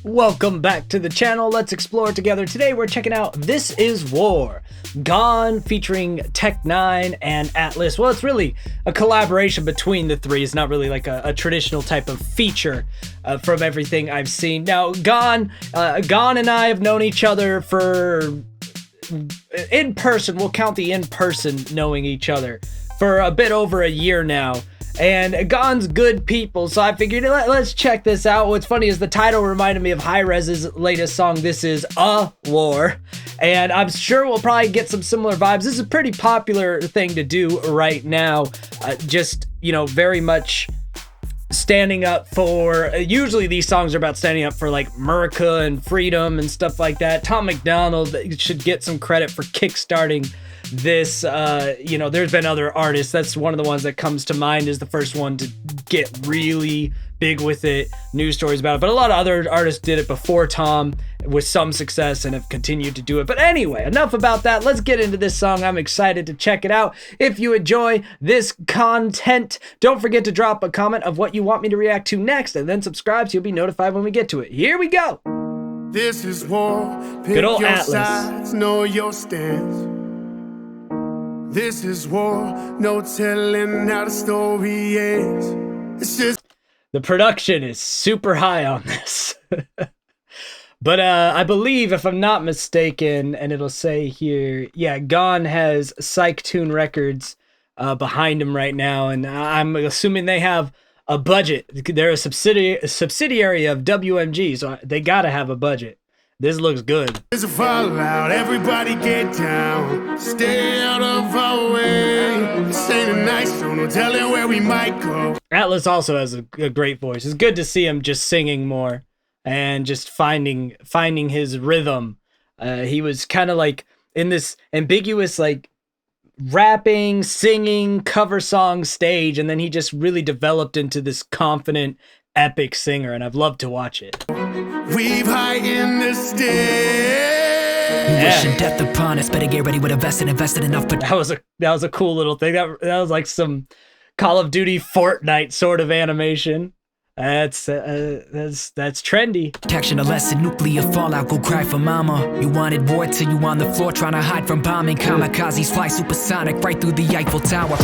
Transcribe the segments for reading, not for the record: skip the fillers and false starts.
Welcome back to the channel. Let's explore together. Today we're checking out This Is War, GAWNE featuring N9ne and Atlus. Well, it's really a collaboration between the three. It's not really like a traditional type of feature from everything I've seen. Now, GAWNE and I have known each other for, in person, we'll count the in-person knowing each other, for a bit over a year now. And GAWNE's good people, so I figured let's check this out. What's funny is the title reminded me of Hi-Rez's latest song, This Is a War, and I'm sure we'll probably get some similar vibes. This is a pretty popular thing to do right now, just, you know, very much standing up for, usually these songs are about standing up for like America and freedom and stuff like that. Tom MacDonald should get some credit for kickstarting this. You know, there's been other artists. That's one of the ones that comes to mind, is the first one to get really big with it, news stories about it, but a lot of other artists did it before Tom with some success and have continued to do it. But anyway, enough about that. Let's get into this song. I'm excited to check it out. If you enjoy this content, don't forget to drop a comment of what you want me to react to next, and then subscribe so you'll be notified when we get to it. Here we go. This is war. Pick Good old your Atlus. sides, know your stance. This is war, no telling how the story ends. It's just the production is super high on this. But I believe, if I'm not mistaken, and it'll say here, yeah, GAWNE has Psych-Tune Records behind him right now, and I'm assuming they have a budget. They're a subsidiary of WMG, so they gotta have a budget. This looks good. there's a fallout, everybody get down. Stay out of our way. This ain't a nice show, no telling where we might go. Atlus also has a great voice. It's good to see him just singing more and just finding his rhythm. He was kind of like in this ambiguous, like, rapping, singing, cover song stage, and then he just really developed into this confident, epic singer, and I've loved to watch it. We've high in the stage. Wishing death upon us, better get ready with a vest and invested enough. But That was a cool little thing. That was like some Call of Duty Fortnite sort of animation. That's trendy. protection, a lesson, nuclear fallout, go cry for mama. You wanted war till you on the floor trying to hide from bombing. Kamikazes fly supersonic right through the Eiffel Tower.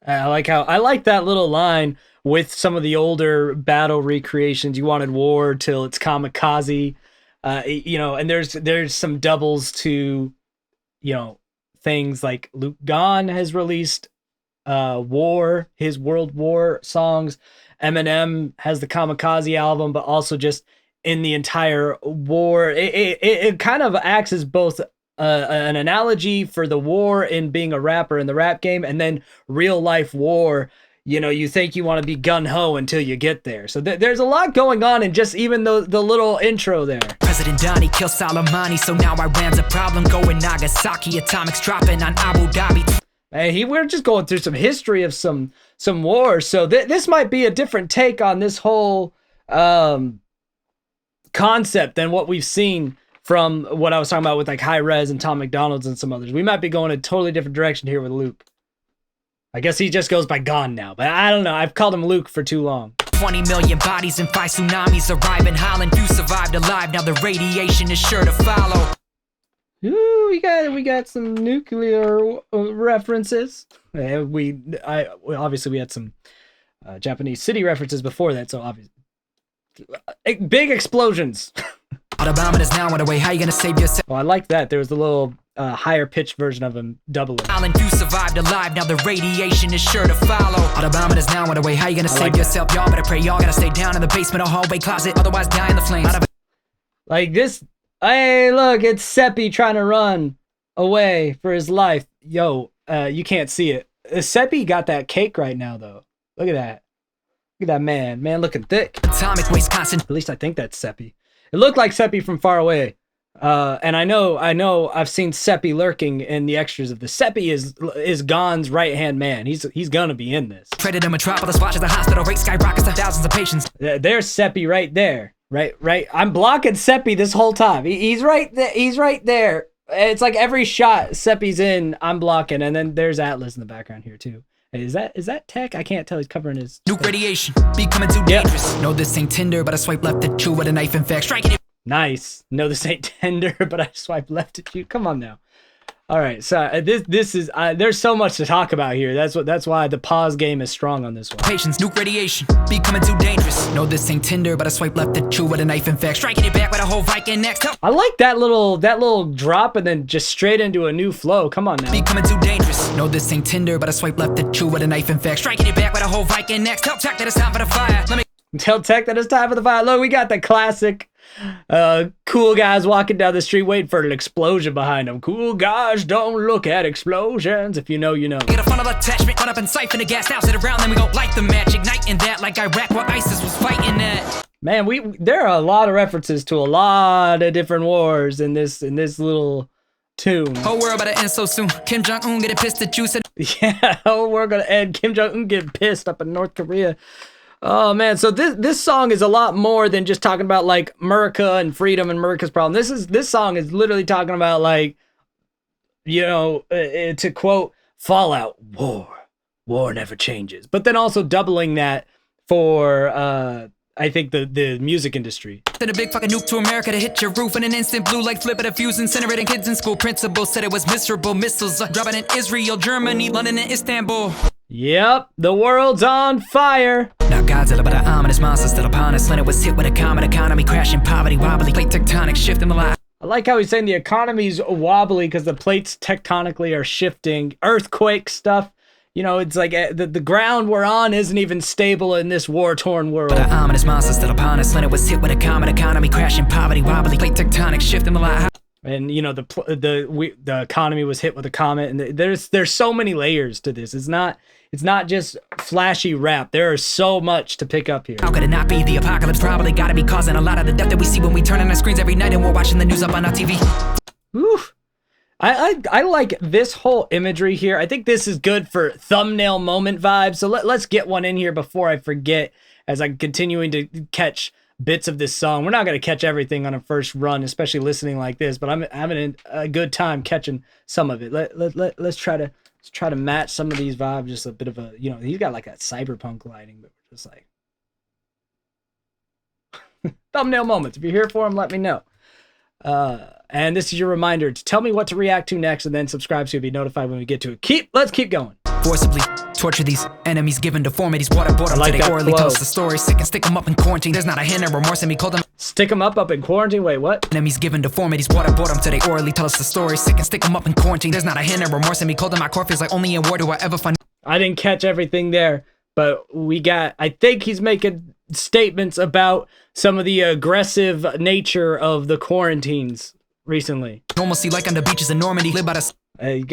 I like that little line with some of the older battle recreations. You wanted war till it's kamikaze, you know, and there's some doubles to, you know, things like Luke GAWNE has released war, his World War songs. Eminem has the Kamikaze album, but also just in the entire war, it kind of acts as both an analogy for the war in being a rapper in the rap game, and then real life war. You know, you think you want to be gun-ho until you get there. So there's a lot going on in just even the little intro there. President Donnie killed Soleimani, so now Iran's a problem. Going Nagasaki, atomics dropping on Abu Dhabi. Hey, we're just going through some history of some wars. So this might be a different take on this whole concept than what we've seen from what I was talking about with like Hi-Rez and Tom MacDonald's and some others. We might be going a totally different direction here with Luke. I guess he just goes by GAWNE now, but I don't know. I've called him Luke for too long. 20 million bodies and 5 tsunamis arrive in Holland. You survived alive, now the radiation is sure to follow. Ooh, we got some nuclear references. Obviously we had some Japanese city references before that, so obviously big explosions. Autobomb is now on the way. How you gonna save yourself? Well, I like that. There was a little higher pitched version of him doubling. Holland, you survived alive, now the radiation is sure to follow. Autobomb is now on the way. How you gonna save yourself? Y'all better pray. Y'all gotta stay down in the basement or hallway closet, otherwise die in the flames. Like this. Hey, look, it's Seppi trying to run away for his life. Yo, you can't see it. Seppi got that cake right now, though. Look at that. Look at that man. Man looking thick. Atomic waste constant. At least I think that's Seppi. It looked like Seppi from far away. And I know I've seen Seppi lurking in the extras of this. Seppi is GAWNE's right-hand man. He's gonna be in this. Predator metropolis watches the hospital rate skyrockets to thousands of patients. There's Seppi right there. Right. I'm blocking Seppi this whole time. He's right there. He's right there. It's like every shot Seppi's in, I'm blocking. And then there's Atlus in the background here too. Is that tech? I can't tell. He's covering his nuke radiation, becoming too dangerous. No, this ain't Tinder, but I swipe left at you with a knife. In fact, striking it. Nice. No, this ain't tender, but I swipe left at you. Come on now. All right, so this is there's so much to talk about here. That's why the pause game is strong on this one. Patience, nuke radiation, becoming too dangerous. No, this ain't Tinder, but I swipe left at you with a knife. In fact, striking it back with a whole Viking next. I like that little drop and then just straight into a new flow. Come on now. Becoming too dangerous. No, this ain't Tinder, but I swipe left at you with a knife. In fact, striking it back with a whole Viking next. Tell tech that it's time for the fire. Let me tell tech that it's time for the fire. Look, we got the classic. Cool guys walking down the street waiting for an explosion behind them. Cool guys don't look at explosions. If you know, you know. Get a funnel attachment, run up and siphon the gas, douse it around, then we go light the match, igniting that like Iraq where ISIS was fighting that. Man, there are a lot of references to a lot of different wars in this little tune. Whole world about to end so soon. Kim Jong-un getting pissed at you. Said, yeah, whole world gonna end. Kim Jong-un getting pissed up in North Korea. Oh man, so this song is a lot more than just talking about like America and freedom and America's problem. This song is literally talking about like, you know, to quote Fallout, war never changes. But then also doubling that for I think the music industry. Then a big fucking nuke to America to hit your roof in an instant, blue like flip at a fuse, incinerating kids in school. Principal said it was miserable. Missiles dropping in Israel, Germany, London, and Istanbul. Yep, the world's on fire. Now Godzilla, but an ominous monster still upon us. Leonard was hit with a comet, economy crashing, poverty wobbly, plate tectonic shift in the light. I like how he's saying the economy's wobbly because the plates tectonically are shifting. Earthquake stuff. You know, it's like the ground we're on isn't even stable in this war-torn world. But an ominous monster still upon us. Leonard was hit with a comet, economy crashing, poverty wobbly, plate tectonic shift in the light. And you know the economy was hit with a comet, and there's so many layers to this. It's not just flashy rap. There is so much to pick up here. How could it not be? The apocalypse probably gotta be causing a lot of the death that we see when we turn on our screens every night and we're watching the news up on our TV. Oof. I like this whole imagery here. I think this is good for thumbnail moment vibes. So let's get one in here before I forget as I'm continuing to catch bits of this song. We're not going to catch everything on a first run, especially listening like this, but I'm having a good time catching some of it. Let's try to match some of these vibes. Just a bit of a, you know, he's got like that cyberpunk lighting, but we're just like thumbnail moments. If you're here for them, let me know. And this is your reminder to tell me what to react to next, and then subscribe so you'll be notified when we get to it. Let's keep going. Forcibly torture these enemies, given deformities, waterboard them like till they orally tell us the story. Sick and stick them up in quarantine. There's not a hint of remorse in me. Call them stick them up in quarantine. Wait, what? Enemies given deformities, waterboard them till they orally tell us the story. Sick and stick them up in quarantine. There's not a hint of remorse in me. Call them my core feels like only in war do I ever find. I didn't catch everything there, but I think he's making statements about some of the aggressive nature of the quarantines recently. Normalcy like on the beaches of Normandy. Live by the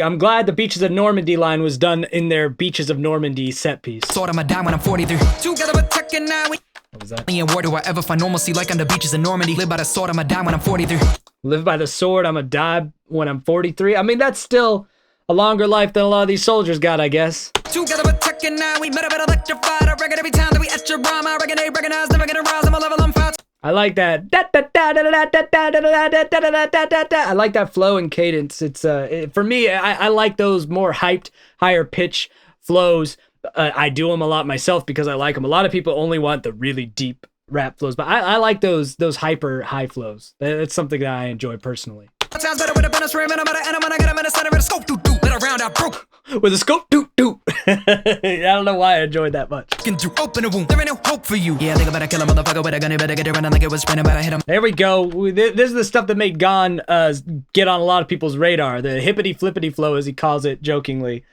I'm glad the Beaches of Normandy line was done in their Beaches of Normandy set piece. sword, I'ma die when I'm 43. Together with tech and now. What was that? Only in war do I ever find normalcy like on the beaches of Normandy. Live by the sword, I'ma die when I'm 43. Live by the sword, I'ma die when I'm 43. I mean, that's still a longer life than a lot of these soldiers got, I guess. Together with tech and now. We met a bit electrified. I reckon every time that we at your rhyme. I reckon they recognize, never gonna rise. I'm a level on fire. I like that. I like that flow and cadence. It's for me. I like those more hyped, higher pitch flows. I do them a lot myself because I like them. A lot of people only want the really deep rap flows, but I like those hyper high flows. That's something that I enjoy personally. Sounds better with a bonus rim and I'm at an I got him in the center of the scope. Let a round out broke. With a scope, I don't know why I enjoyed that much. Can do open a wound. There ain't no hope for you. Yeah, think about kill a motherfucker with a gun. You better get it running like it was spinning, but I hit him. There we go. This is the stuff that made GAWNE get on a lot of people's radar. The hippity flippity flow, as he calls it jokingly.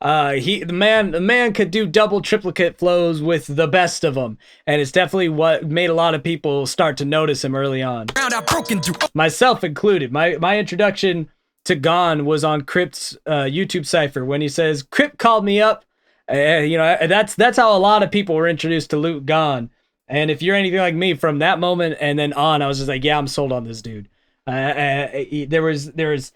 The man could do double triplicate flows with the best of them, and it's definitely what made a lot of people start to notice him early on. Round out broken through. Myself included. My introduction to GAWNE was on Crypt's YouTube cipher when he says, "Crypt called me up." You know, that's how a lot of people were introduced to Luke GAWNE. And if you're anything like me, from that moment and then on, I was just like, yeah, I'm sold on this dude. There was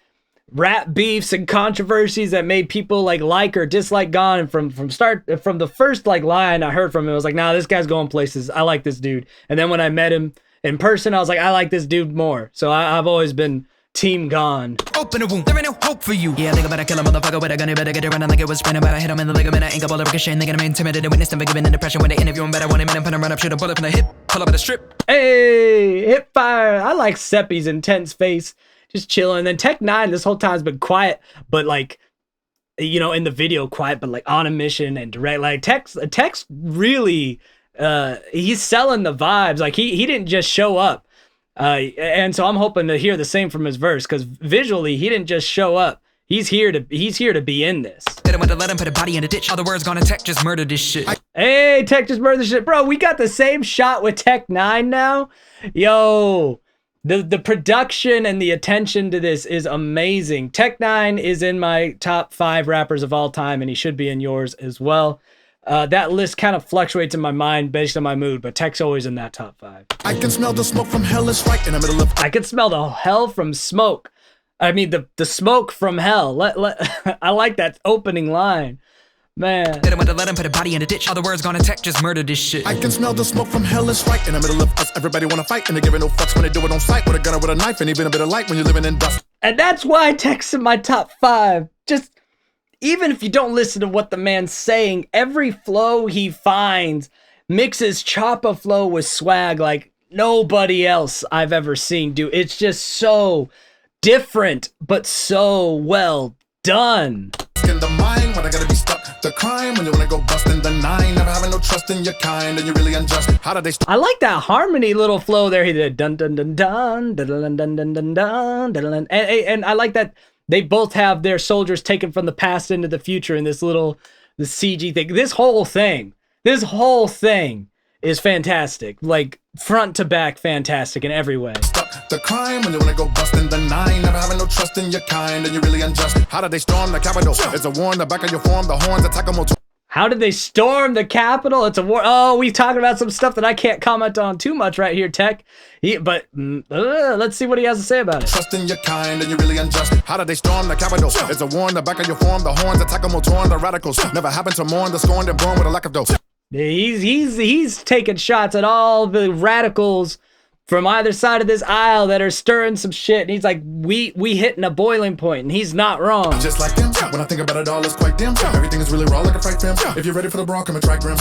rap beefs and controversies that made people like or dislike GAWNE. And from the first line I heard from him, I was like, nah, this guy's going places. I like this dude. And then when I met him in person, I was like, I like this dude more. So I've always been Team GAWNE. Open a wound, there ain't no hope for you. Yeah, think about a killer motherfucker with a gun, you better get it running like it was spinning. But I hit him in the ligament, I ain't got all the ricochet. Thinking I'm intimidated, witness them giving the depression when they interview him. Better want him in and put him run up, shoot a bullet from the hip, pull up at the strip. Hey, hip fire. I like Seppi's intense face, just chilling. And then Tech9 this whole time's been quiet, but like, you know, in the video quiet, but like on a mission and direct. Like Tech's really, he's selling the vibes. Like he didn't just show up. And so I'm hoping to hear the same from his verse, because visually he didn't just show up. He's here to be in this. Let him put a body in a ditch. Otherwise, gonna Tech just murder this shit. Hey, Tech just murdered this shit, bro. We got the same shot with Tech9 now. Yo, the production and the attention to this is amazing. Tech9 is in my top 5 rappers of all time, and he should be in yours as well. That list kind of fluctuates in my mind based on my mood, but Tech's always in that top 5. I can smell the smoke from hell, it's right in the middle of... I can smell the hell from smoke. I mean, the smoke from hell. I like that opening line. Man. Let him put a body in a ditch. Other words, gonna Tech just murder this shit. I can smell the smoke from hell, it's right in the middle of us. Everybody wanna fight, and they're giving no fucks when they do it on sight. With a gun or with a knife, and even a bit of light when you're living in dust. And that's why Tech's in my top 5. Just, even if you don't listen to what the man's saying, every flow he finds mixes choppa flow with swag like nobody else I've ever seen do. It's just so different, but so well done. In the mind when I gotta be stuck. The crime when you wanna go bust in the N9ne. Never having no trust in your kind, and you're really unjust. How did they I like that harmony little flow there. He did dun dun dun dun dun dun dun dun dun dun dun, and I like that they both have their soldiers taken from the past into the future in this little the CG thing. This whole thing is fantastic, like front to back fantastic in every way. The crime when you wanna go bust in the N9ne. Never having no trust in your kind, and you're really unjust. How did they storm the Capitol? It's a war in the back of your form. The horns attack them all. How did they storm the Capitol? It's a war. Oh, we talking about some stuff that I can't comment on too much right here, Tech. But let's see what he has to say about it. Trust in your kind, and you're really unjust. How did they storm the Capitol? It's a war in the back of your form. The horns attack them all. Torn the radicals. Never happened to mourn the scorned and born with a lack of dope. He's taking shots at all the radicals from either side of this aisle that are stirring some shit, and he's like, we hitting a boiling point, and he's not wrong. Just like them, when I think about it all, it's quite dim. Everything is really raw like a fright film. If you're ready for the brawl, come and try grim.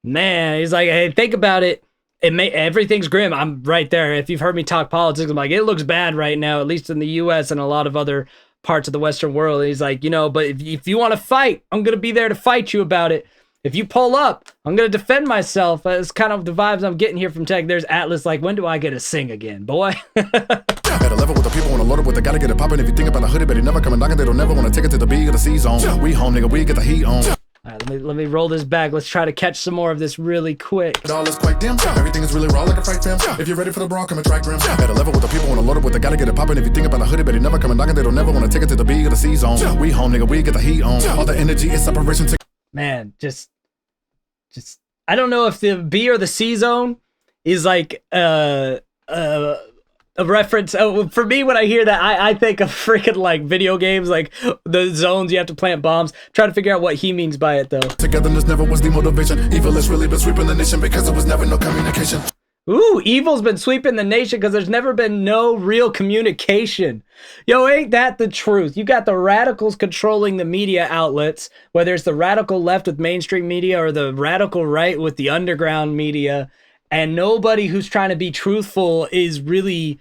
Man, he's like, hey, think about it. Everything's grim. I'm right there. If you've heard me talk politics, I'm like, it looks bad right now, at least in the U.S. and a lot of other parts of the Western world. And he's like, you know, but if you want to fight, I'm gonna be there to fight you about it. If you pull up, I'm going to defend myself. That's kind of the vibes I'm getting here from Tech. There's Atlus like, when do I get to sing again, boy? At a level with the people on the loaded with the gotta get it poppin'. If you think about a hoodie, but he never coming knocking, they don't never want to take it to the B or the C zone. We home, nigga, we get the heat on. All right, let me roll this back. Let's try to catch some more of this really quick. It all is quite dim. Everything is really raw like a fright film. If you're ready for the brawl, come and try grim. At a level with the people on the loaded with the gotta get it poppin'. If you think about a hoodie, but he never coming knocking, they don't never want to take it to the B or the C zone. We home, nigga, we get the heat on. All the energy is separation. Man, just I don't know if the B or the C zone is like a reference. For me, when I hear that, I think of freaking like video games, like the zones you have to plant bombs. Try to figure out what he means by it though. Togetherness never was the motivation. Evil has really been sweeping the nation because there was never no communication. Ooh, evil's been sweeping the nation because there's never been no real communication. Yo, ain't that the truth? You got the radicals controlling the media outlets, whether it's the radical left with mainstream media or the radical right with the underground media, and nobody who's trying to be truthful is really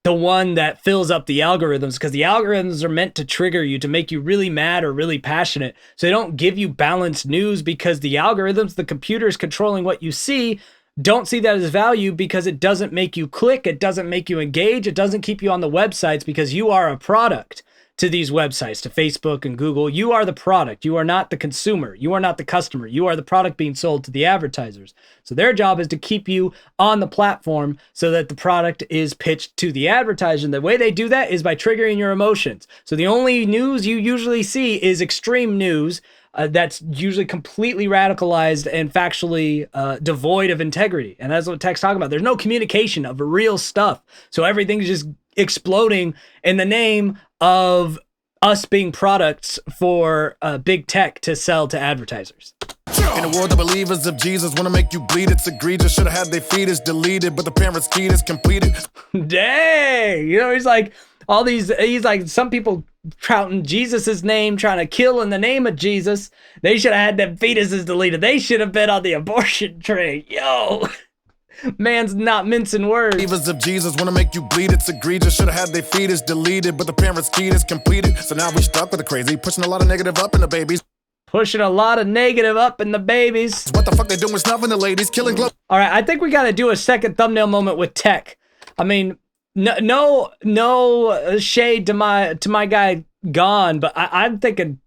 the one that fills up the algorithms, because the algorithms are meant to trigger you, to make you really mad or really passionate. So they don't give you balanced news because the algorithms, the computers controlling what you see, don't see that as value because it doesn't make you click, it doesn't make you engage, it doesn't keep you on the websites because you are a product to these websites, to Facebook and Google. You are the product. You are not the consumer. You are not the customer. You are the product being sold to the advertisers. So their job is to keep you on the platform so that the product is pitched to the advertiser. And the way they do that is by triggering your emotions. So the only news you usually see is extreme news, that's usually completely radicalized and factually devoid of integrity. And that's what Tech's talking about. There's no communication of real stuff. So everything's just exploding in the name of us being products for big tech to sell to advertisers. In a world of believers, if Jesus want to make you bleed, it's egregious. Should have had their fetus deleted, but the parents' fetus completed. Dang! You know, he's like, All these, he's like, some people touting Jesus's name, trying to kill in the name of Jesus. They should have had them fetuses deleted. They should have been on the abortion train. Yo, man's not mincing words. Believers of Jesus wanna make you bleed, it's egregious. Should've had their fetus deleted, but the parents' key is completed. So now we stuck with the crazy, pushing a lot of negative up in the babies. Pushing a lot of negative up in the babies. What the fuck they doing snuffing the ladies, killing glow. All right, I think we gotta do a second thumbnail moment with Tech. I mean, no shade to my guy GAWNE, but I'm thinking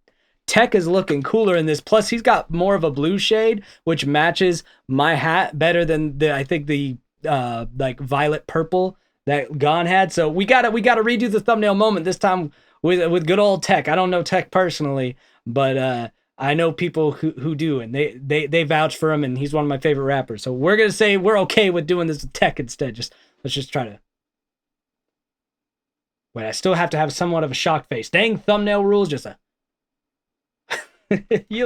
Tech is looking cooler in this. Plus, he's got more of a blue shade, which matches my hat better than the like violet purple that GAWNE had. So we gotta redo the thumbnail moment this time with good old Tech. I don't know Tech personally, but I know people who do, and they vouch for him, and he's one of my favorite rappers. So we're gonna say we're okay with doing this with Tech instead. Let's just try to. Wait, I still have to have somewhat of a shock face. Dang, thumbnail rules, just a. You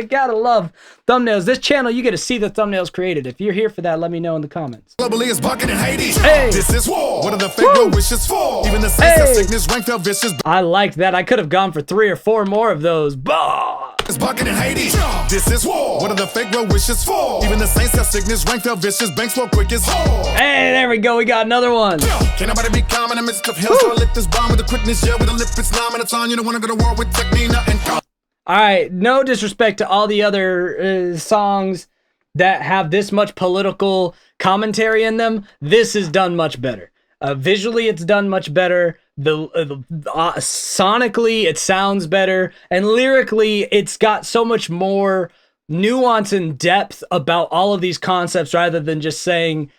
gotta love thumbnails. This channel, you get to see the thumbnails created. If you're here for that, let me know in the comments. Globally is bucking in Hades. Hey. This is war. What are the fake wishes for? Even the sense of sickness ranked up vicious. I like that. I could have gone for 3 or 4 more of those. Bah! It's bucking in Hades. This is war. What are the fake wishes for? Even the saints have sickness ranked up vicious. Banks flow quick as whore. Hey, there we go. We got another one. Can nobody be calm in the midst of hell? So I lit this bomb with the quickness. Yeah, with a lip it's 9 minutes on. You don't want to go to war with N9ne and All right, no disrespect to all the other songs that have this much political commentary in them. This is done much better. Visually, it's done much better. Sonically, it sounds better. And lyrically, it's got so much more nuance and depth about all of these concepts rather than just saying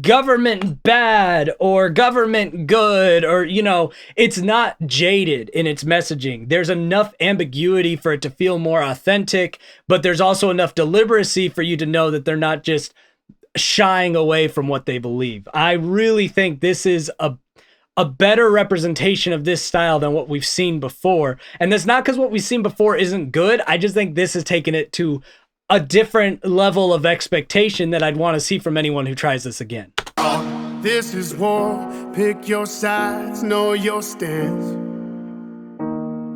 government bad or government good, or, you know, it's not jaded in its messaging. There's enough ambiguity for it to feel more authentic, but there's also enough deliberacy for you to know that they're not just shying away from what they believe. I really think this is a better representation of this style than what we've seen before. And that's not because what we've seen before isn't good. I just think this has taken it to a different level of expectation that I'd want to see from anyone who tries this again. This is war. Pick your sides, know your stance.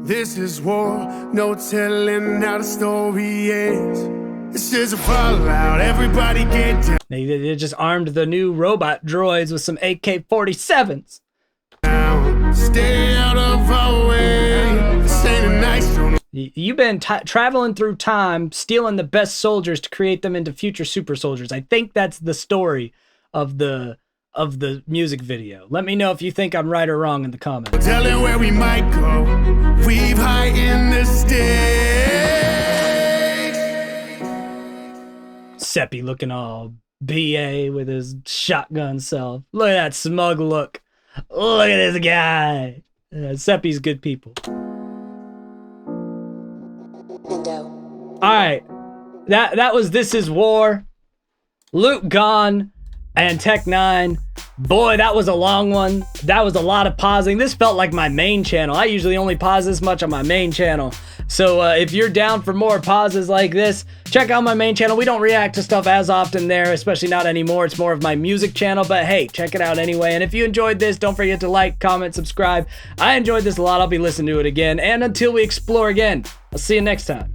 This is war. No telling how the story ends. This is a fallout. Everybody get down. They just armed the new robot droids with some AK-47s. Stay out of our way. This ain't a nice one. You've been traveling through time, stealing the best soldiers to create them into future super soldiers. I think that's the story of the music video. Let me know if you think I'm right or wrong in the comments. Telling where we might go. We've high in the stakes. Seppi looking all BA with his shotgun self. Look at that smug look. Look at this guy. Seppi's good people. All right, that was This Is War. Luke GAWNE and Tech9ne. Boy, that was a long one. That was a lot of pausing. This felt like my main channel. I usually only pause this much on my main channel. So if you're down for more pauses like this, check out my main channel. We don't react to stuff as often there, especially not anymore. It's more of my music channel, but hey, check it out anyway. And if you enjoyed this, don't forget to like, comment, subscribe. I enjoyed this a lot. I'll be listening to it again. And until we explore again, I'll see you next time.